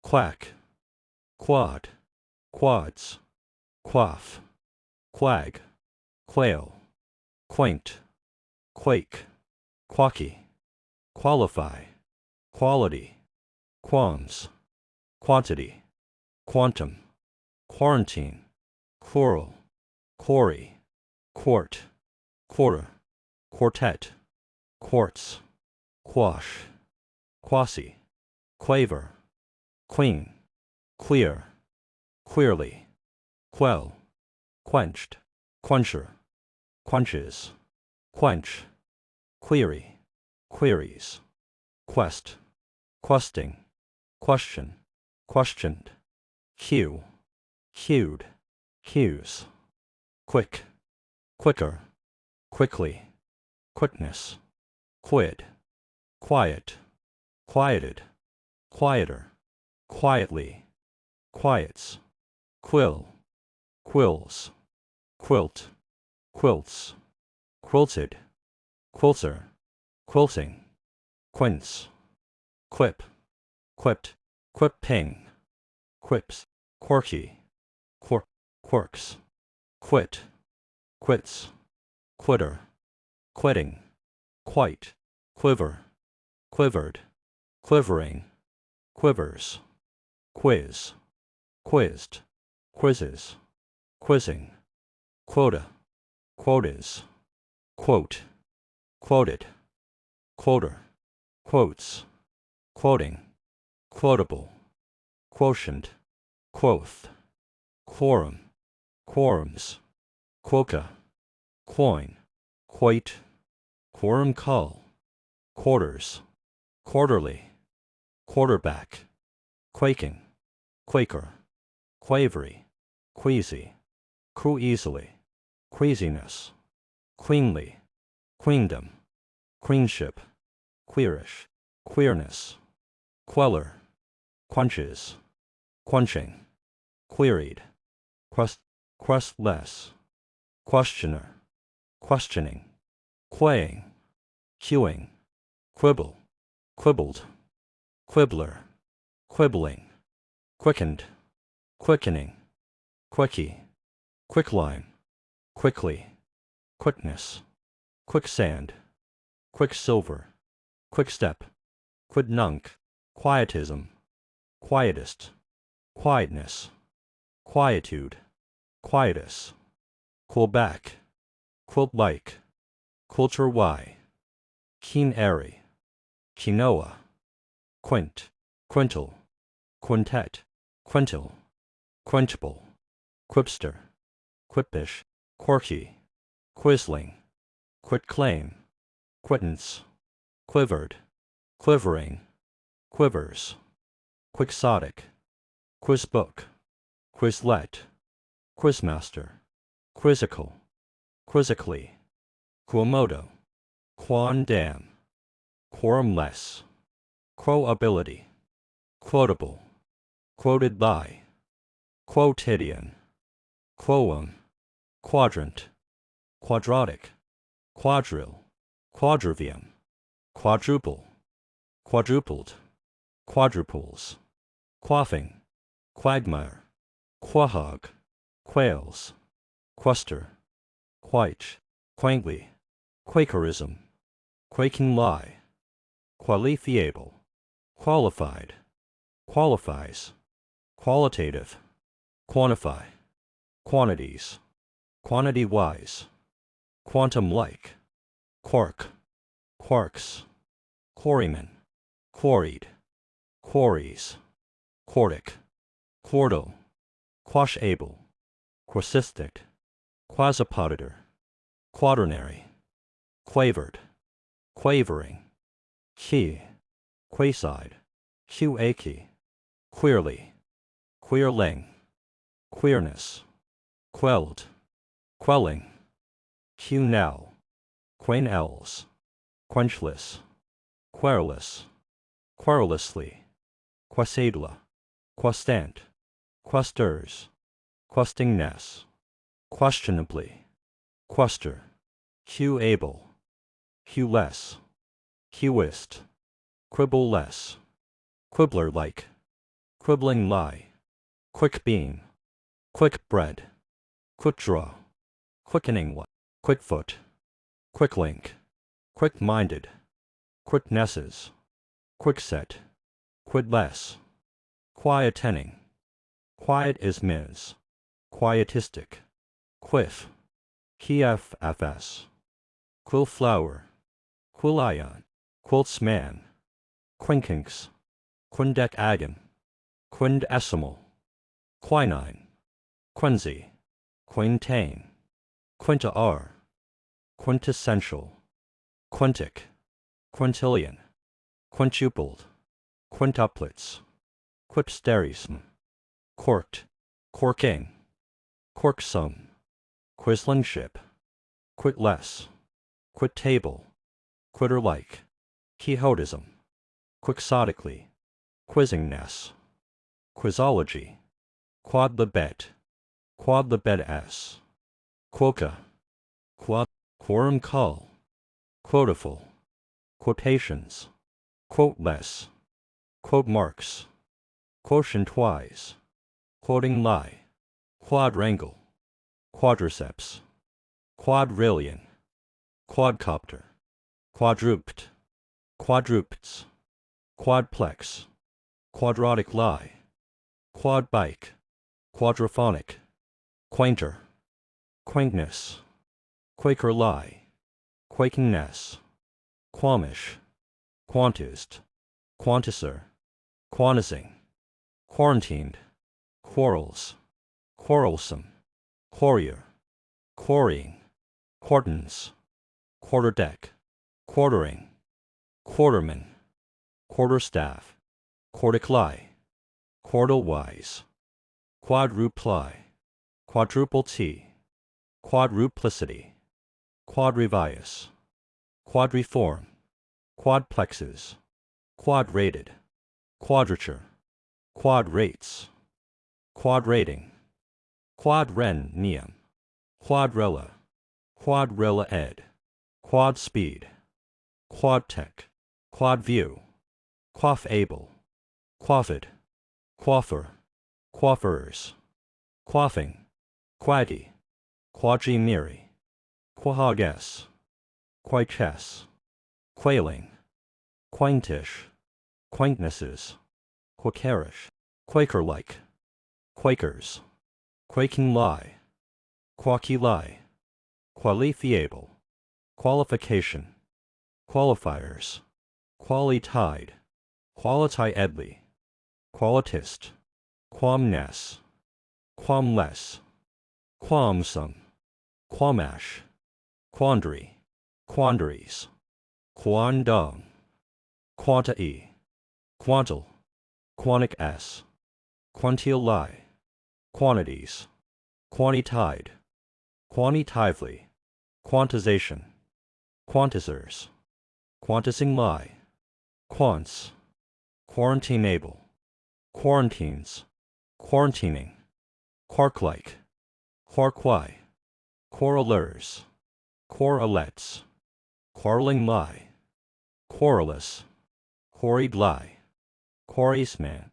quack, quad, quads, quaff, quag, quail, quaint, quake, quacky, qualify, quality, qualms, quantity, quantum, quarantine, quarrel, quarry, quart, quarter, quartet, quartz, quash, quasi, quaver, queen, queer, queerly, quell, quenched, quencher, quenches, quench, query, queries, quest, questing, question, questioned, cue, cued, cues, quick, quicker, quickly, quickness, quid, quiet, quieted, quieter, quietly, quiets, quill, quills, quilt, quilts, quilted, quilter, quilting, quince, quip, quipped, quipping, quips, quirky, quirks, quit, quits, quitter, quitting, quite, quiver, quivered, quivering, quivers, quiz, quizzed, quizzes, quizzing, quota, quotas, quote, quoted, quoter, quotes, quoting, quotable, quotient, quoth, quorum, quorums, quokka, coin, quite, quorum cull, quarters, quarterly, quarterback, quaking, quaker, quavery, queasy, crew easily, queasiness, queenly, queendom, queenship, queerish, queerness, queller, quenches, quenching, queried, questless, questioner, questioning, quaying, queuing, quibble, quibbled, quibbler, quibbling, quickened, quickening, quickie, quicklime, quickly, quickness, quicksand, quicksilver, quickstep, quidnunc, quietism, quietest, quietness, quietude, quietus, quillback, quilt-like, quilter y, keen airy, quinoa, quint, quintal, quintet, quintil, quenchable, quipster, quipish, quirky, quisling, quitclaim, quittance, quivered, quivering, quivers, quixotic, quizbook, quizlet, quizmaster, quizzical, quizzically, quomodo, quondam, quorumless, quoability, quotable, quoted by, quotidian, quoum, quadrant, quadratic, quadrille, quadrivium, quadruple, quadrupled, quadruples, quaffing, quagmire, quahog, quails, quester, quite, quaintly, Quakerism, quaking lie, qualifiable, qualified, qualifies, qualitative, quantify, quantities, quantity-wise, quantum-like, quark, quarks, quarryman, quarried, quarries, quartic, quartal, quashable, quasistic, quasipoditor, quaternary, quavered, quavering, key, quayside, quaky, queerly, queerling, queerness, quelled, quelling, quenell, quainels, quenchless, querulous, querulously, quesadla, questant, questers, questingness, questionably, quester, quable, queless, quist, quibble-less, quibbler-like, quibbling lie, quick beam, quick bread, quick draw, quickening what, quick foot, quick link, quick minded, quicknesses, quickset, quid less, quietening, quiet is Ms, quietistic, quiff, kfs, quill flower, quillion, quiltsman, quinkings, quindec agam, quindecimal, quinine, quinzy, quintain, quinta r, quintessential, quintic, quintillion, quintupled, quintuplets, quipsterism, corked, corking, corksome, quislingship, quitless, quit table, quitter-like, quixotism, quixotically, quizzingness, quizology, quodlibet, quodlibet-s, quokka, quorum cull, quotaful, quotations, quoteless, quote marks, quotient-wise, quoting lie, quadrangle, quadriceps, quadrillion, quadcopter, quadruped, quadrupeds, quadplex, quadratic lie, quadbike, quadraphonic, quainter, quaintness, quaker lie, quakingness, quamish, quantized, quantiser, quantizing, quarantined, quarrels, quarrelsome, quarrier, quarrying, quartans, quarterdeck, quartering, quarterman, quarterstaff, quarticlie, quarterwise, quadruply, quadruple T, quadruplicity, quadrivius, quadriform, quadplexes, quadrated, quadrature, quadrates, quadrating, quadrennium, quadrella, quadrella ed, quad speed, quadtech, quadview, quaffable, quaffed, quaffer, quaffers, quaffing, quaggy, quadrimiri, quahages, quaichess, quailing, quaintish, quaintnesses, quakerish, Quaker-like, Quakers, quaking lie, quacky lie, qualifiable, qualification, qualifiers, qualitide, quality-edly, qualitist, quamness, quamless, qualmsome, quamash, quandary, quandaries, quandong, quanta-e, quantal, quantic s, quantial lie, quantities, quantitide, quantitively, quantization, quantizers, quantizing lie, quants, quarantinable, quarantines, quarantining, quark-like, quark-y, quarrelers, quarrelets, quarreling lie, querulous, quarried lie, quarriesman,